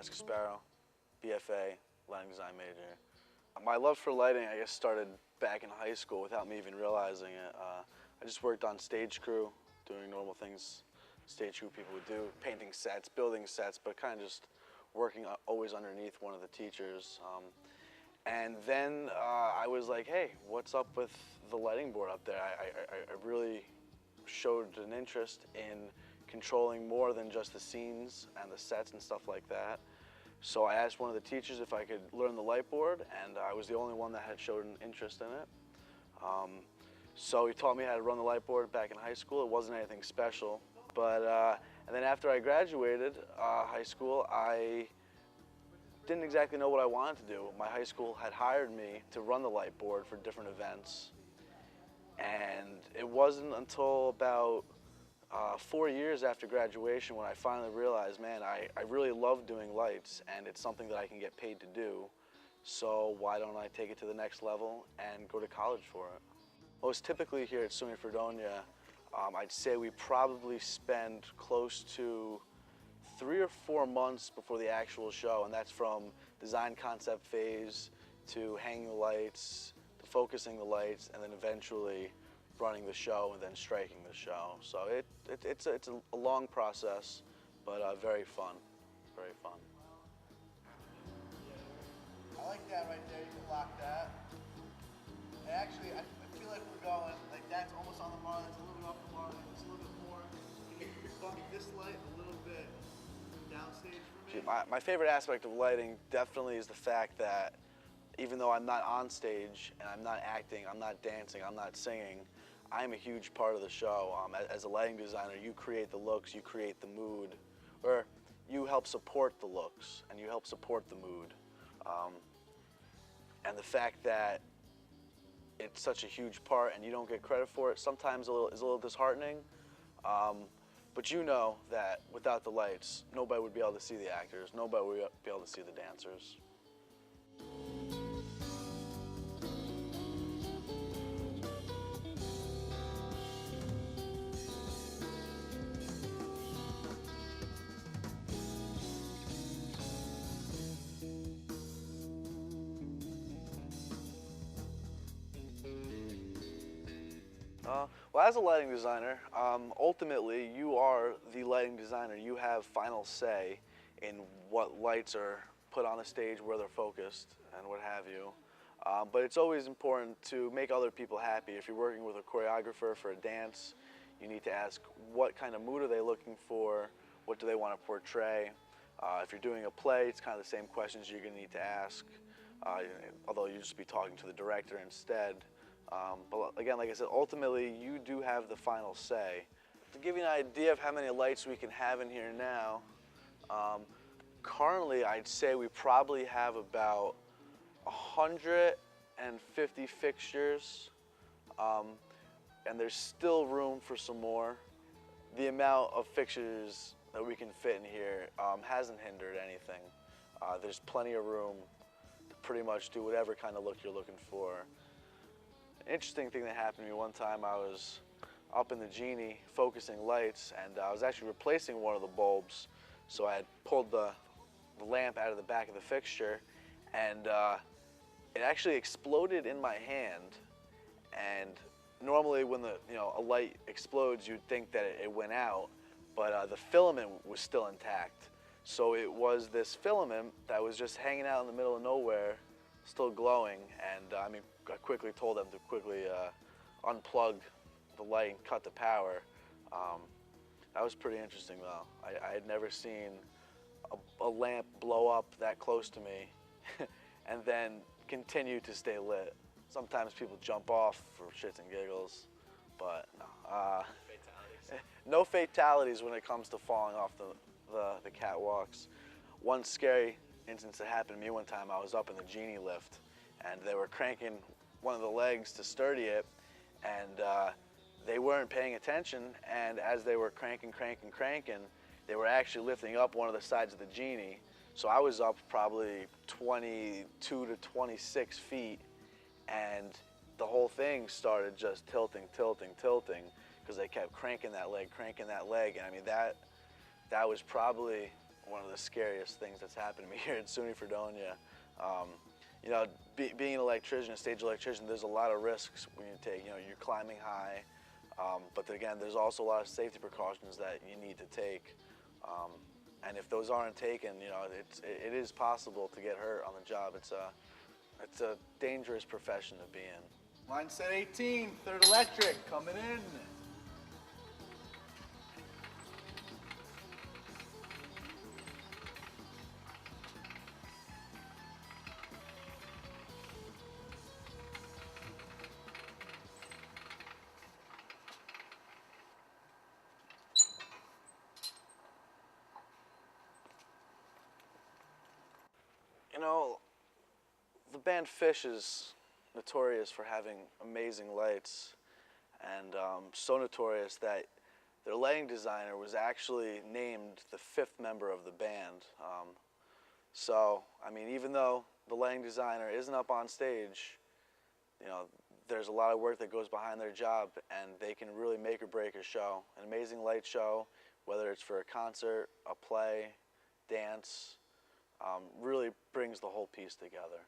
Jessica Sparrow, BFA, lighting design major. My love for lighting, I guess, started back in high school without me even realizing it. I just worked on stage crew, doing normal things stage crew people would do, painting sets, building sets, but kind of just working always underneath one of the teachers. And then I was like, hey, what's up with the lighting board up there? I really showed an interest in controlling more than just the scenes and the sets and stuff like that. So I asked one of the teachers if I could learn the light board, and I was the only one that had showed an interest in it. So he taught me how to run the light board back in high school. It wasn't anything special, but and then after I graduated high school, I didn't exactly know what I wanted to do. My high school had hired me to run the light board for different events, and it wasn't until about 4 years after graduation when I finally realized, man, I really love doing lights, and it's something that I can get paid to do, so why don't I take it to the next level and go to college for it? Most typically here at SUNY Fredonia, I'd say we probably spend close to 3 or 4 months before the actual show, and that's from design concept phase to hanging the lights, to focusing the lights, and then eventually running the show and then striking the show. So it's a long process, but very fun, very fun. I like that right there, you can lock that. And actually, I feel like we're going, like that's almost on the mark, that's a little bit off the mark, it's a little bit more. Can you bump this light a little bit downstage for me? My favorite aspect of lighting definitely is the fact that even though I'm not on stage and I'm not acting, I'm not dancing, I'm not singing, I'm a huge part of the show. As a lighting designer, you create the looks, you create the mood, or you help support the looks and you help support the mood. And the fact that it's such a huge part and you don't get credit for it sometimes is a little disheartening. But you know that without the lights, nobody would be able to see the actors, nobody would be able to see the dancers. Well, as a lighting designer, ultimately you are the lighting designer. You have final say in what lights are put on the stage, where they're focused, and what have you. But it's always important to make other people happy. If you're working with a choreographer for a dance, you need to ask what kind of mood are they looking for, what do they want to portray. If you're doing a play, it's kind of the same questions you're going to need to ask, although you just be talking to the director instead. But again, like I said, ultimately you do have the final say. To give you an idea of how many lights we can have in here now, currently I'd say we probably have about 150 fixtures, and there's still room for some more. The amount of fixtures that we can fit in here hasn't hindered anything. There's plenty of room to pretty much do whatever kind of look you're looking for. An interesting thing that happened to me one time, I was up in the Genie focusing lights, and I was actually replacing one of the bulbs. So I had pulled the lamp out of the back of the fixture, and it actually exploded in my hand. And normally when a light explodes, you'd think that it went out, but the filament was still intact. So it was this filament that was just hanging out in the middle of nowhere, still glowing, and I quickly told them to quickly unplug the light and cut the power. That was pretty interesting though. I had never seen a lamp blow up that close to me and then continue to stay lit. Sometimes people jump off for shits and giggles, but no fatalities when it comes to falling off the catwalks. One scary instance that happened to me one time, I was up in the Genie lift and they were cranking one of the legs to sturdy it, and they weren't paying attention, and as they were cranking, they were actually lifting up one of the sides of the Genie. So I was up probably 22 to 26 feet, and the whole thing started just tilting, because they kept cranking that leg, and I mean that was probably one of the scariest things that's happened to me here at SUNY Fredonia. You know, being an electrician, a stage electrician, there's a lot of risks when you take. You know, you're climbing high, but then again, there's also a lot of safety precautions that you need to take. And if those aren't taken, you know, it is possible to get hurt on the job. It's a dangerous profession to be in. Line set 18, third electric, coming in. You know, the band Phish is notorious for having amazing lights, and so notorious that their lighting designer was actually named the 5th member of the band. So, I mean, even though the lighting designer isn't up on stage, you know, there's a lot of work that goes behind their job, and they can really make or break a show. An amazing light show, whether it's for a concert, a play, dance, really brings the whole piece together.